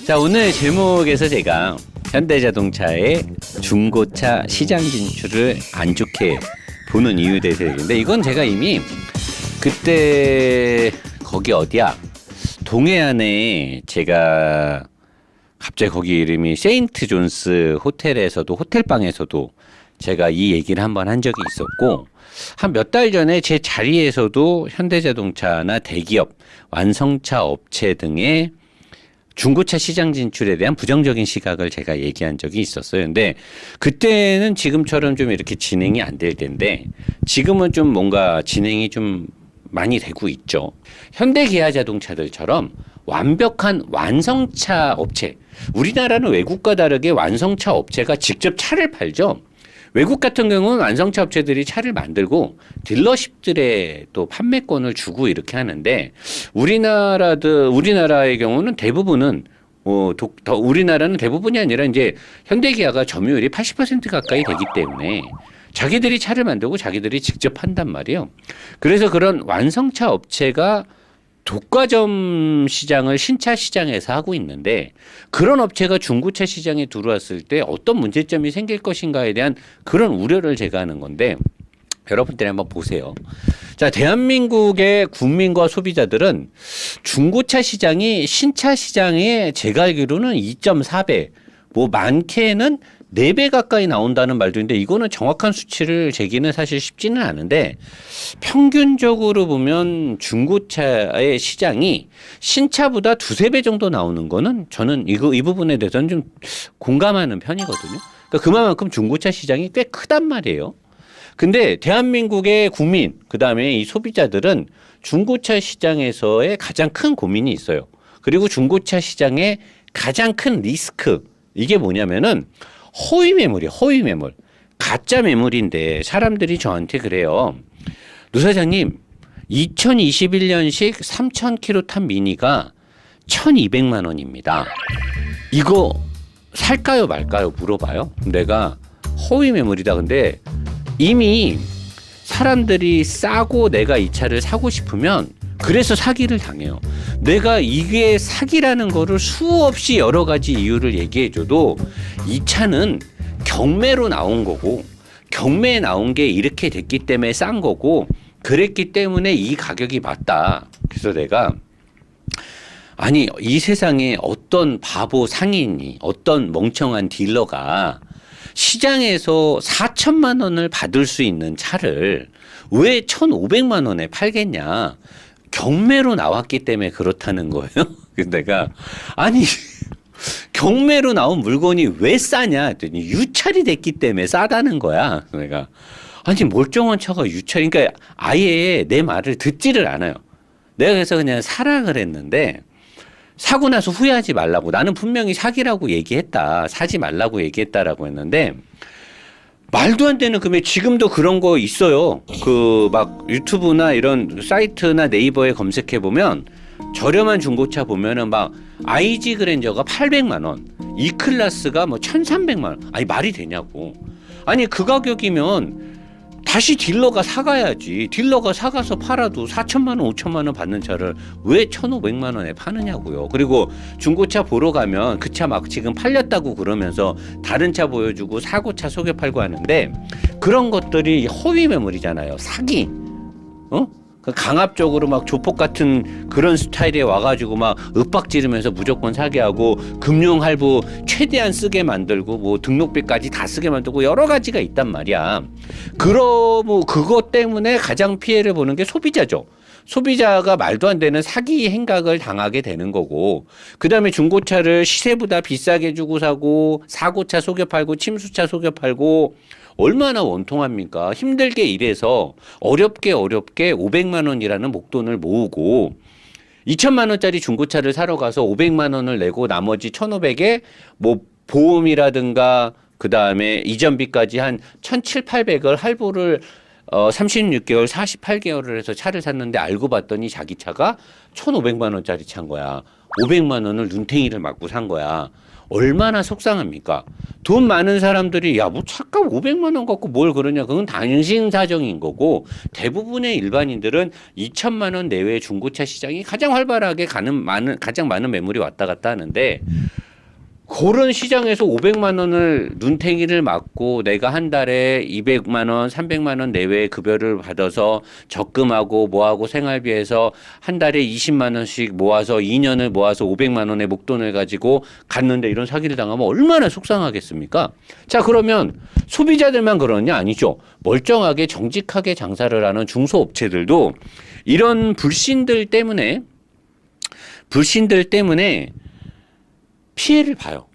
자, 오늘 제목에서 제가 현대자동차의 중고차 시장 진출을 안 좋게 보는 이유에 대해서 얘기했는데, 이건 제가 이미 그때 거기 어디야? 동해안에 제가 갑자기 거기 이름이 세인트 존스 호텔에서도 호텔방에서도 제가 이 얘기를 한번 한 적이 있었고, 한 몇 달 전에 제 자리에서도 현대자동차나 대기업, 완성차 업체 등의 중고차 시장 진출에 대한 부정적인 시각을 제가 얘기한 적이 있었어요. 근데 그때는 지금처럼 좀 이렇게 진행이 안 될 텐데, 지금은 좀 뭔가 진행이 좀 많이 되고 있죠. 현대 기아 자동차들처럼 완벽한 완성차 업체, 우리나라는 외국과 다르게 완성차 업체가 직접 차를 팔죠. 외국 같은 경우는 완성차 업체들이 차를 만들고 딜러십들의 또 판매권을 주고 이렇게 하는데, 우리나라의 경우는 대부분은 우리나라는 대부분이 아니라 이제 현대기아가 점유율이 80% 가까이 되기 때문에 자기들이 차를 만들고 자기들이 직접 한단 말이에요. 그래서 그런 완성차 업체가 독과점 시장을 신차 시장에서 하고 있는데, 그런 업체가 중고차 시장에 들어왔을 때 어떤 문제점이 생길 것인가에 대한 그런 우려를 제가 하는 건데, 여러분들이 한번 보세요. 자, 대한민국의 국민과 소비자들은 중고차 시장이 신차 시장에 제가 알기로는 2.4배, 뭐 많게는 4배 가까이 나온다는 말도 있는데, 이거는 정확한 수치를 재기는 사실 쉽지는 않은데, 평균적으로 보면 중고차의 시장이 신차보다 2~3배 정도 나오는 거는 저는 이 부분에 대해서는 좀 공감하는 편이거든요. 그러니까 그만큼 중고차 시장이 꽤 크단 말이에요. 근데 대한민국의 국민, 그다음에 이 소비자들은 중고차 시장에서의 가장 큰 고민이 있어요. 그리고 중고차 시장의 가장 큰 리스크, 이게 뭐냐면은 허위 매물이에요. 허위 매물. 가짜 매물인데 사람들이 저한테 그래요. 노 사장님, 2021년식 3,000km 탄 미니가 1,200만 원입니다. 이거 살까요 말까요 물어봐요. 내가 허위 매물이다. 근데 이미 사람들이 싸고 내가 이 차를 사고 싶으면 그래서 사기를 당해요. 내가 이게 사기라는 거를 수없이 여러 가지 이유를 얘기해줘도 이 차는 경매로 나온 거고, 경매에 나온 게 이렇게 됐기 때문에 싼 거고, 그랬기 때문에 이 가격이 맞다. 그래서 내가, 아니, 이 세상에 어떤 바보 상인이, 어떤 멍청한 딜러가 시장에서 4천만 원을 받을 수 있는 차를 왜 1,500만 원에 팔겠냐. 경매로 나왔기 때문에 그렇다는 거예요. 그래서 내가, 아니, 경매로 나온 물건이 왜 싸냐 했더니 유찰이 됐기 때문에 싸다는 거야. 내가, 아니, 멀쩡한 차가 유찰, 그러니까 아예 내 말을 듣지를 않아요. 내가 그래서 그냥 사라 그랬는데, 사고 나서 후회하지 말라고, 나는 분명히 사기라고 얘기했다, 사지 말라고 얘기했다라고 했는데, 말도 안 되는 금액. 지금도 그런 거 있어요. 그 막 유튜브나 이런 사이트나 네이버에 검색해 보면 저렴한 중고차 보면은 막 IG 그랜저가 800만 원, E 클래스가 뭐 1,300만 원. 아니, 말이 되냐고. 아니, 그 가격이면 다시 딜러가 사가야지. 딜러가 사가서 팔아도 4천만 원, 5천만 원 받는 차를 왜 1,500만 원에 파느냐고요. 그리고 중고차 보러 가면 그 차 막 지금 팔렸다고 그러면서 다른 차 보여주고 사고차 속여 팔고 하는데, 그런 것들이 허위 매물이잖아요. 사기. 강압적으로 막 조폭 같은 그런 스타일에 와가지고 막 윽박 지르면서 무조건 사게 하고, 금융 할부 최대한 쓰게 만들고, 뭐 등록비까지 다 쓰게 만들고, 여러 가지가 있단 말이야. 그러고 그것 때문에 가장 피해를 보는 게 소비자죠. 소비자가 말도 안 되는 사기 행각을 당하게 되는 거고, 그 다음에 중고차를 시세보다 비싸게 주고 사고, 사고차 속여 팔고, 침수차 속여 팔고, 얼마나 원통합니까? 힘들게 일해서 어렵게 500만 원이라는 목돈을 모으고 2천만 원짜리 중고차를 사러 가서 500만 원을 내고 나머지 1,500에 뭐 보험이라든가 그다음에 이전비까지 한 1,700~800을 할부를 36개월, 48개월을 해서 차를 샀는데, 알고 봤더니 자기 차가 1,500만 원짜리 차인 거야. 500만 원을 눈탱이를 맞고 산 거야. 얼마나 속상합니까? 돈 많은 사람들이 야, 뭐 차값 500만 원 갖고 뭘 그러냐. 그건 당신 사정인 거고 대부분의 일반인들은 2천만 원 내외의 중고차 시장이 가장 활발하게 가장 많은 매물이 왔다 갔다 하는데 그런 시장에서 500만 원을 눈탱이를 맞고 내가 한 달에 200만 원, 300만 원 내외의 급여를 받아서 적금하고 뭐하고 생활비에서 한 달에 20만 원씩 모아서 2년을 모아서 500만 원의 목돈을 가지고 갔는데 이런 사기를 당하면 얼마나 속상하겠습니까? 자, 그러면 소비자들만 그러냐? 아니죠. 멀쩡하게 정직하게 장사를 하는 중소업체들도 이런 불신들 때문에 피해를 봐요.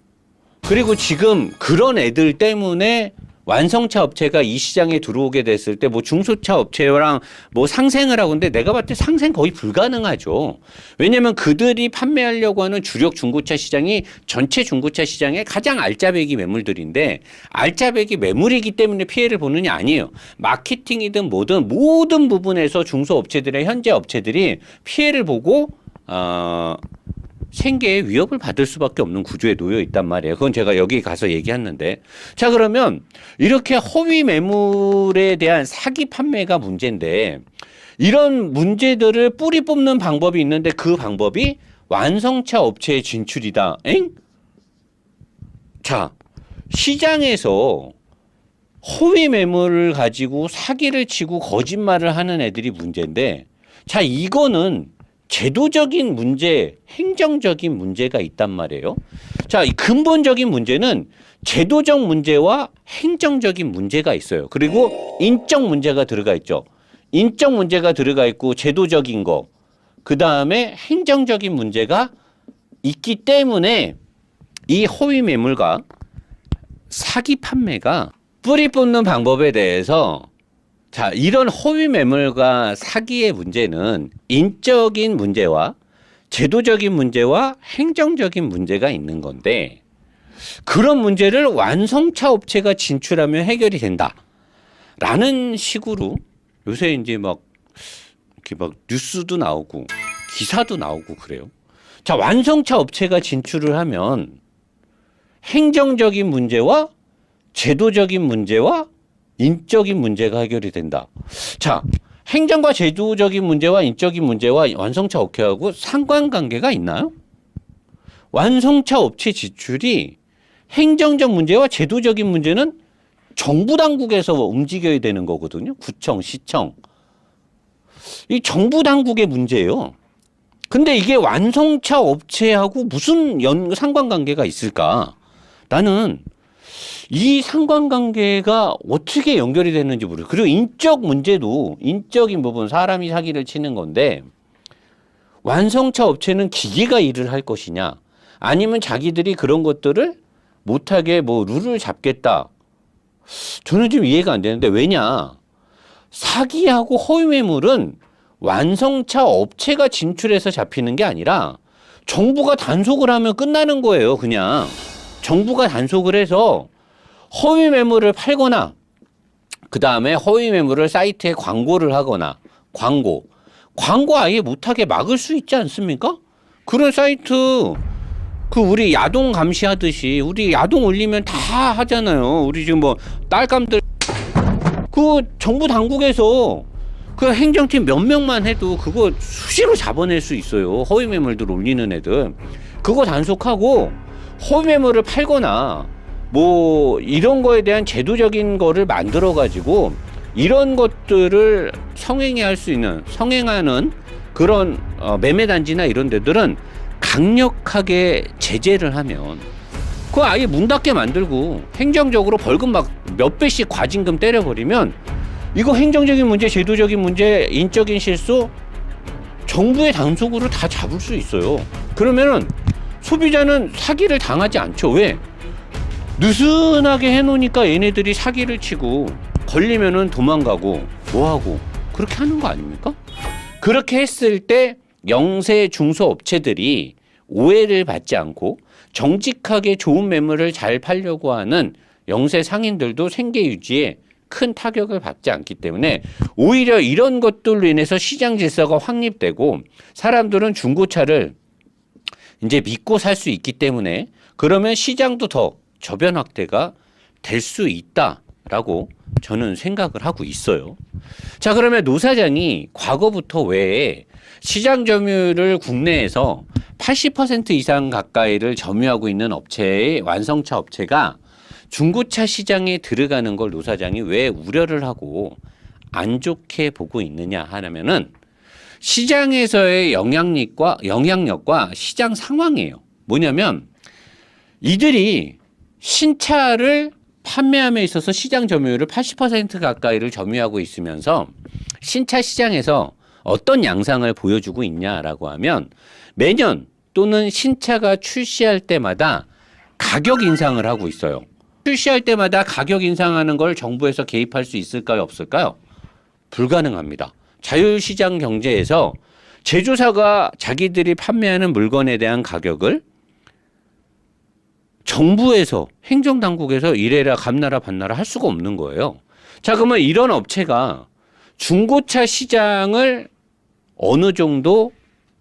그리고 지금 그런 애들 때문에 완성차 업체가 이 시장에 들어오게 됐을 때 뭐 중소차 업체랑 뭐 상생을 하고 근데 내가 봤을 때 상생 거의 불가능하죠. 왜냐하면 그들이 판매하려고 하는 주력 중고차 시장이 전체 중고차 시장의 가장 알짜배기 매물들인데 알짜배기 매물이기 때문에 피해를 보느냐 아니에요. 마케팅이든 뭐든 모든 부분에서 중소업체들의 현재 업체들이 피해를 보고 생계에 위협을 받을 수밖에 없는 구조에 놓여 있단 말이에요. 그건 제가 여기 가서 얘기했는데. 자, 그러면 이렇게 허위 매물에 대한 사기 판매가 문제인데 이런 문제들을 뿌리 뽑는 방법이 있는데 그 방법이 완성차 업체의 진출이다. 엥? 자, 시장에서 허위 매물을 가지고 사기를 치고 거짓말을 하는 애들이 문제인데 자, 이거는 제도적인 문제, 행정적인 문제가 있단 말이에요. 자, 이 근본적인 문제는 제도적 문제와 행정적인 문제가 있어요. 그리고 인적 문제가 들어가 있죠. 인적 문제가 들어가 있고 제도적인 거, 그 다음에 행정적인 문제가 있기 때문에 이 허위 매물과 사기 판매가 뿌리 뽑는 방법에 대해서 자, 이런 허위 매물과 사기의 문제는 인적인 문제와 제도적인 문제와 행정적인 문제가 있는 건데 그런 문제를 완성차 업체가 진출하면 해결이 된다. 라는 식으로 요새 이제 막 이렇게 막 뉴스도 나오고 기사도 나오고 그래요. 자, 완성차 업체가 진출을 하면 행정적인 문제와 제도적인 문제와 인적인 문제가 해결이 된다. 자, 행정과 제도적인 문제와 인적인 문제와 완성차 업체하고 상관관계가 있나요? 완성차 업체 지출이 행정적 문제와 제도적인 문제는 정부 당국에서 움직여야 되는 거거든요. 구청, 시청. 이 정부 당국의 문제예요. 근데 이게 완성차 업체하고 무슨 상관관계가 있을까? 나는 이 상관관계가 어떻게 연결이 되는지 모르겠어요. 그리고 인적 문제도 인적인 부분 사람이 사기를 치는 건데 완성차 업체는 기계가 일을 할 것이냐 아니면 자기들이 그런 것들을 못하게 뭐 룰을 잡겠다. 저는 좀 이해가 안 되는데 왜냐 사기하고 허위 매물은 완성차 업체가 진출해서 잡히는 게 아니라 정부가 단속을 하면 끝나는 거예요. 그냥 정부가 단속을 해서 허위 매물을 팔거나 그 다음에 허위 매물을 사이트에 광고를 하거나 광고 아예 못하게 막을 수 있지 않습니까? 그런 사이트 그 우리 야동 감시하듯이 우리 야동 올리면 다 하잖아요. 우리 지금 뭐 딸감들 그 정부 당국에서 그 행정팀 몇 명만 해도 그거 수시로 잡아낼 수 있어요. 허위 매물들 올리는 애들 그거 단속하고 허위 매물을 팔거나 뭐 이런 거에 대한 제도적인 거를 만들어 가지고 이런 것들을 성행할 수 있는 성행하는 그런 매매 단지나 이런 데들은 강력하게 제재를 하면 그거 아예 문 닫게 만들고 행정적으로 벌금 막 몇 배씩 과징금 때려버리면 이거 행정적인 문제, 제도적인 문제, 인적인 실수 정부의 단속으로 다 잡을 수 있어요. 그러면은 소비자는 사기를 당하지 않죠. 왜? 느슨하게 해놓으니까 얘네들이 사기를 치고 걸리면은 도망가고 뭐하고 그렇게 하는 거 아닙니까? 그렇게 했을 때 영세 중소업체들이 오해를 받지 않고 정직하게 좋은 매물을 잘 팔려고 하는 영세 상인들도 생계 유지에 큰 타격을 받지 않기 때문에 오히려 이런 것들로 인해서 시장 질서가 확립되고 사람들은 중고차를 이제 믿고 살 수 있기 때문에 그러면 시장도 더 저변 확대가 될 수 있다라고 저는 생각을 하고 있어요. 자, 그러면 노 사장이 과거부터 왜 시장 점유율을 국내에서 80% 이상 가까이를 점유하고 있는 업체의 완성차 업체가 중고차 시장에 들어가는 걸 노 사장이 왜 우려를 하고 안 좋게 보고 있느냐 하면은 시장에서의 영향력과 시장 상황이에요. 뭐냐면 이들이 신차를 판매함에 있어서 시장 점유율을 80% 가까이를 점유하고 있으면서 신차 시장에서 어떤 양상을 보여주고 있냐라고 하면 매년 또는 신차가 출시할 때마다 가격 인상을 하고 있어요. 출시할 때마다 가격 인상하는 걸 정부에서 개입할 수 있을까요? 없을까요? 불가능합니다. 자유시장 경제에서 제조사가 자기들이 판매하는 물건에 대한 가격을 정부에서 행정당국에서 이래라 감나라 반나라 할 수가 없는 거예요. 자, 그러면 이런 업체가 중고차 시장을 어느 정도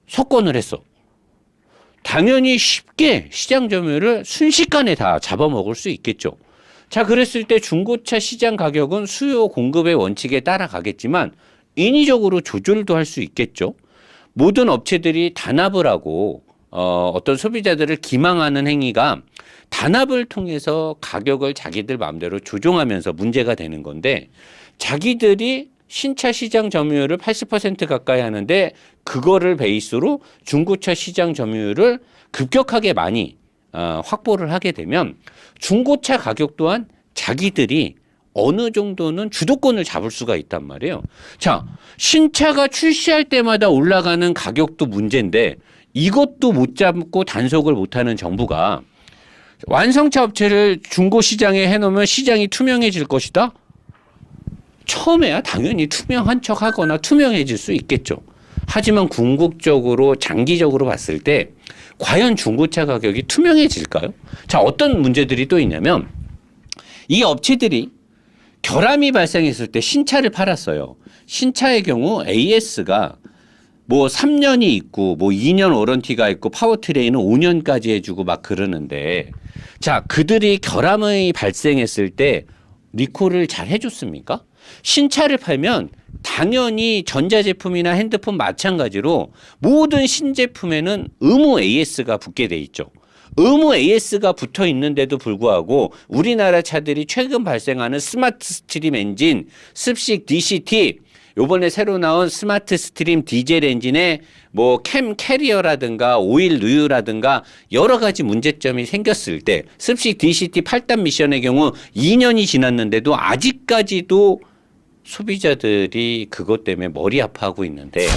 석권을 했어. 당연히 쉽게 시장 점유율을 순식간에 다 잡아먹을 수 있겠죠. 자, 그랬을 때 중고차 시장 가격은 수요 공급의 원칙에 따라가겠지만 인위적으로 조절도 할 수 있겠죠. 모든 업체들이 단합을 하고 어떤 소비자들을 기망하는 행위가 단합을 통해서 가격을 자기들 마음대로 조정하면서 문제가 되는 건데 자기들이 신차 시장 점유율을 80% 가까이 하는데 그거를 베이스로 중고차 시장 점유율을 급격하게 많이 확보를 하게 되면 중고차 가격 또한 자기들이 어느 정도는 주도권을 잡을 수가 있단 말이에요. 자, 신차가 출시할 때마다 올라가는 가격도 문제인데 이것도 못 잡고 단속을 못하는 정부가 완성차 업체를 중고 시장에 해놓으면 시장이 투명해질 것이다? 처음에야 당연히 투명한 척하거나 투명해질 수 있겠죠. 하지만 궁극적으로 장기적으로 봤을 때 과연 중고차 가격이 투명해질까요? 자, 어떤 문제들이 또 있냐면 이 업체들이 결함이 발생했을 때 신차를 팔았어요. 신차의 경우 AS가 뭐 3년이 있고 뭐 2년 워런티가 있고 파워트레인은 5년까지 해주고 막 그러는데 자, 그들이 결함이 발생했을 때 리콜을 잘 해줬습니까? 신차를 팔면 당연히 전자제품이나 핸드폰 마찬가지로 모든 신제품에는 의무 AS가 붙게 돼 있죠. 의무 AS가 붙어 있는데도 불구하고 우리나라 차들이 최근 발생하는 스마트 스트림 엔진, 습식 DCT, 요번에 새로 나온 스마트 스트림 디젤 엔진에 뭐 캠 캐리어라든가 오일 누유라든가 여러 가지 문제점이 생겼을 때 습식 DCT 8단 미션의 경우 2년이 지났는데도 아직까지도 소비자들이 그것 때문에 머리 아파하고 있는데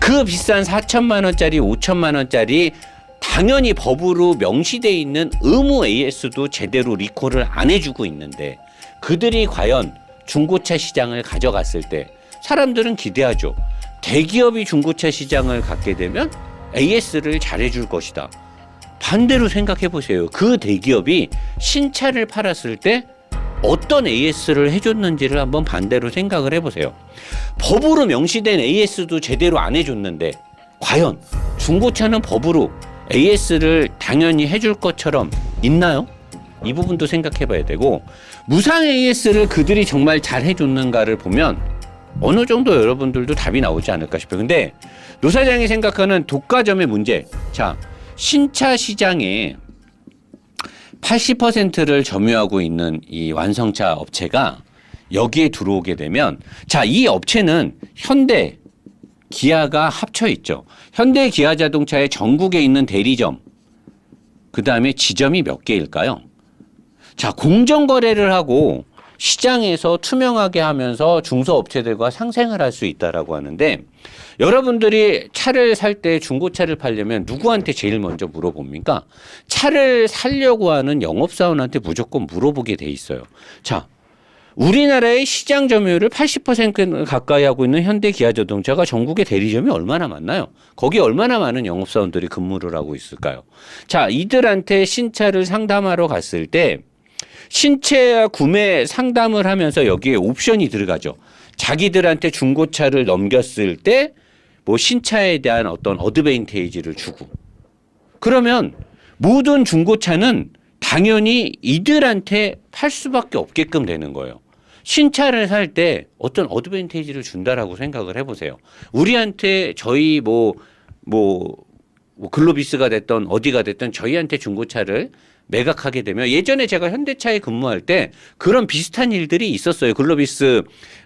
그 비싼 4천만 원짜리 5천만 원짜리 당연히 법으로 명시되어 있는 의무 AS도 제대로 리콜을 안 해주고 있는데 그들이 과연 중고차 시장을 가져갔을 때 사람들은 기대하죠. 대기업이 중고차 시장을 갖게 되면 AS를 잘해줄 것이다. 반대로 생각해 보세요. 그 대기업이 신차를 팔았을 때 어떤 AS를 해줬는지를 한번 반대로 생각을 해보세요. 법으로 명시된 AS도 제대로 안 해줬는데 과연 중고차는 법으로 AS를 당연히 해줄 것처럼 있나요? 이 부분도 생각해 봐야 되고 무상 AS를 그들이 정말 잘 해줬는가를 보면 어느 정도 여러분들도 답이 나오지 않을까 싶어요. 근데 노 사장이 생각하는 독과점의 문제. 자, 신차 시장에 80%를 점유하고 있는 이 완성차 업체가 여기에 들어오게 되면 자, 이 업체는 현대, 기아가 합쳐 있죠. 현대 기아 자동차의 전국에 있는 대리점, 그 다음에 지점이 몇 개일까요? 자, 공정거래를 하고 시장에서 투명하게 하면서 중소업체들과 상생을 할 수 있다라고 하는데 여러분들이 차를 살 때 중고차를 팔려면 누구한테 제일 먼저 물어봅니까? 차를 사려고 하는 영업사원한테 무조건 물어보게 돼 있어요. 자, 우리나라의 시장 점유율을 80% 가까이 하고 있는 현대 기아자동차가 전국의 대리점이 얼마나 많나요? 거기 얼마나 많은 영업사원들이 근무를 하고 있을까요? 자, 이들한테 신차를 상담하러 갔을 때 신차 구매 상담을 하면서 여기에 옵션이 들어가죠. 자기들한테 중고차를 넘겼을 때 뭐 신차에 대한 어떤 어드밴테이지를 주고 그러면 모든 중고차는 당연히 이들한테 팔 수밖에 없게끔 되는 거예요. 신차를 살 때 어떤 어드밴티지를 준다라고 생각을 해보세요. 우리한테 저희 글로비스가 됐던 어디가 됐던 저희한테 중고차를 매각하게 되면 예전에 제가 현대차에 근무할 때 그런 비슷한 일들이 있었어요. 글로비스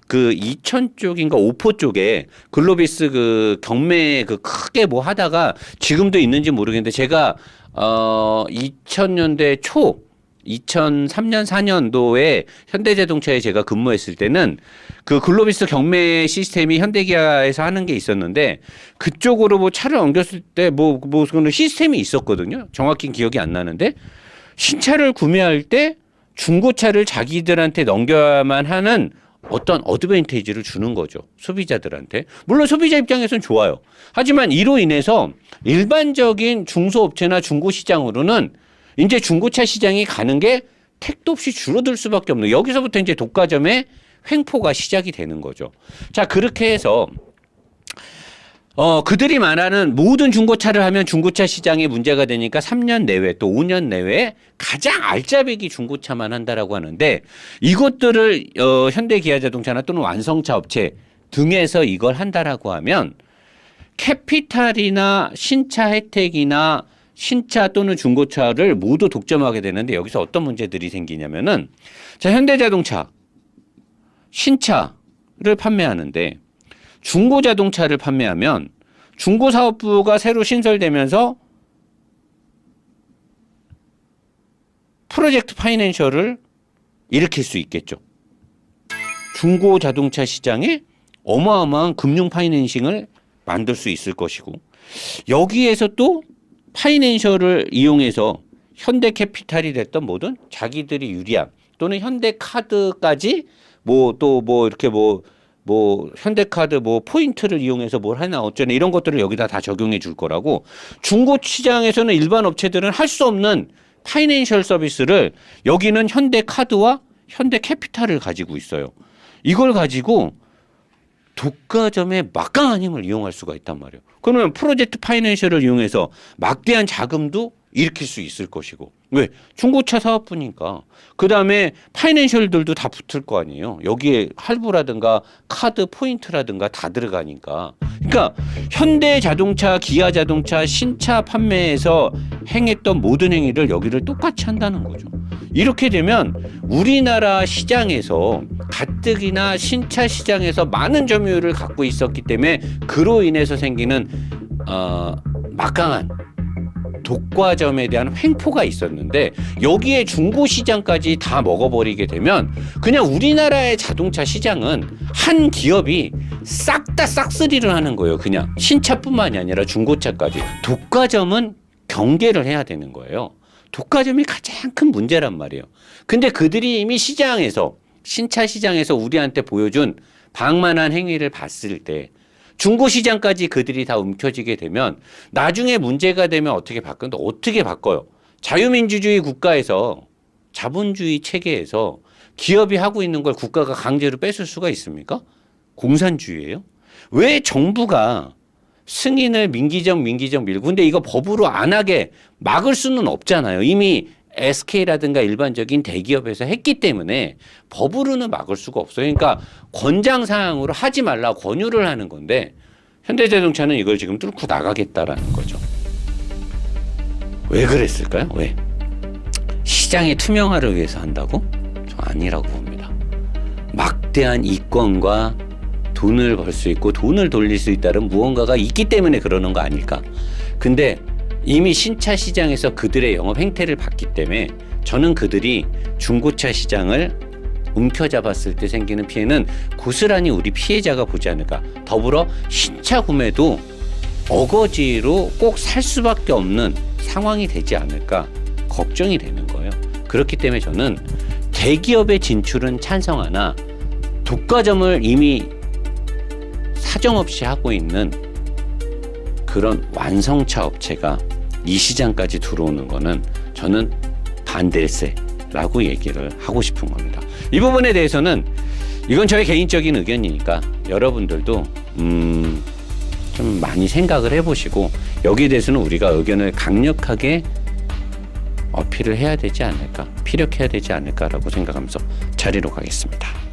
그 이천 쪽인가 오포 쪽에 글로비스 그 경매 그 크게 뭐 하다가 지금도 있는지 모르겠는데 제가 2000년대 초 2003년 4년도에 현대자동차에 제가 근무했을 때는 그 글로비스 경매 시스템이 현대기아에서 하는 게 있었는데 그쪽으로 뭐 차를 옮겼을 때 그런 시스템이 있었거든요. 정확히 기억이 안 나는데 신차를 구매할 때 중고차를 자기들한테 넘겨야만 하는 어떤 어드밴티지를 주는 거죠. 소비자들한테. 물론 소비자 입장에서는 좋아요. 하지만 이로 인해서 일반적인 중소업체나 중고시장으로는 이제 중고차 시장이 가는 게 택도 없이 줄어들 수밖에 없는 여기서부터 이제 독과점의 횡포가 시작이 되는 거죠. 자, 그렇게 해서 그들이 말하는 모든 중고차를 하면 중고차 시장에 문제가 되니까 3년 내외 또 5년 내외에 가장 알짜배기 중고차만 한다라고 하는데 이것들을 현대기아자동차나 또는 완성차 업체 등에서 이걸 한다라고 하면 캐피탈이나 신차 혜택이나 신차 또는 중고차를 모두 독점하게 되는데 여기서 어떤 문제들이 생기냐면은 자, 현대자동차 신차를 판매하는데 중고자동차를 판매하면 중고사업부가 새로 신설되면서 프로젝트 파이낸셜을 일으킬 수 있겠죠. 중고자동차 시장에 어마어마한 금융 파이낸싱을 만들 수 있을 것이고 여기에서 또 파이낸셜을 이용해서 현대캐피탈이 됐던 뭐든 자기들이 유리한 또는 현대카드까지 현대카드 포인트를 이용해서 뭘 하나 어쩌나 이런 것들을 여기다 다 적용해 줄 거라고 중고 시장에서는 일반 업체들은 할 수 없는 파이낸셜 서비스를 여기는 현대카드와 현대캐피탈을 가지고 있어요. 이걸 가지고 독과점의 막강한 힘을 이용할 수가 있단 말이에요. 그러면 프로젝트 파이낸셜을 이용해서 막대한 자금도 일으킬 수 있을 것이고 왜? 중고차 사업부니까 그다음에 파이낸셜들도 다 붙을 거 아니에요. 여기에 할부라든가 카드 포인트라든가 다 들어가니까 그러니까 현대자동차, 기아자동차 신차 판매에서 행했던 모든 행위를 여기를 똑같이 한다는 거죠. 이렇게 되면 우리나라 시장에서 가뜩이나 신차 시장에서 많은 점유율을 갖고 있었기 때문에 그로 인해서 생기는 막강한 독과점에 대한 횡포가 있었는데 여기에 중고시장까지 다 먹어버리게 되면 그냥 우리나라의 자동차 시장은 한 기업이 싹 다 싹쓸이를 하는 거예요. 그냥 신차뿐만이 아니라 중고차까지. 독과점은 경계를 해야 되는 거예요. 독과점이 가장 큰 문제란 말이에요. 근데 그들이 이미 시장에서 신차 시장에서 우리한테 보여준 방만한 행위를 봤을 때 중고시장까지 그들이 다 움켜쥐게 되면 나중에 문제가 되면 어떻게 바꾼다? 어떻게 바꿔요? 자유민주주의 국가에서 자본주의 체계에서 기업이 하고 있는 걸 국가가 강제로 뺏을 수가 있습니까? 공산주의예요? 왜 정부가 승인을 민기적 밀고 근데 이거 법으로 안 하게 막을 수는 없잖아요. 이미 SK라든가 일반적인 대기업에서 했기 때문에 법으로는 막을 수가 없어요. 그러니까 권장사항으로 하지 말라 권유를 하는 건데 현대자동차는 이걸 지금 뚫고 나가겠다라는 거죠. 왜 그랬을까요? 왜? 시장의 투명화를 위해서 한다고? 저 아니라고 봅니다. 막대한 이권과 돈을 벌 수 있고 돈을 돌릴 수 있다는 무언가가 있기 때문에 그러는 거 아닐까? 근데 이미 신차 시장에서 그들의 영업 행태를 봤기 때문에 저는 그들이 중고차 시장을 움켜잡았을 때 생기는 피해는 고스란히 우리 피해자가 보지 않을까. 더불어 신차 구매도 어거지로 꼭 살 수밖에 없는 상황이 되지 않을까 걱정이 되는 거예요. 그렇기 때문에 저는 대기업의 진출은 찬성하나 독과점을 이미 사정없이 하고 있는 그런 완성차 업체가 이 시장까지 들어오는 거는 저는 반대세라고 얘기를 하고 싶은 겁니다. 이 부분에 대해서는 이건 저의 개인적인 의견이니까 여러분들도 좀 많이 생각을 해보시고 여기에 대해서는 우리가 의견을 강력하게 어필을 해야 되지 않을까, 피력해야 되지 않을까라고 생각하면서 자리로 가겠습니다.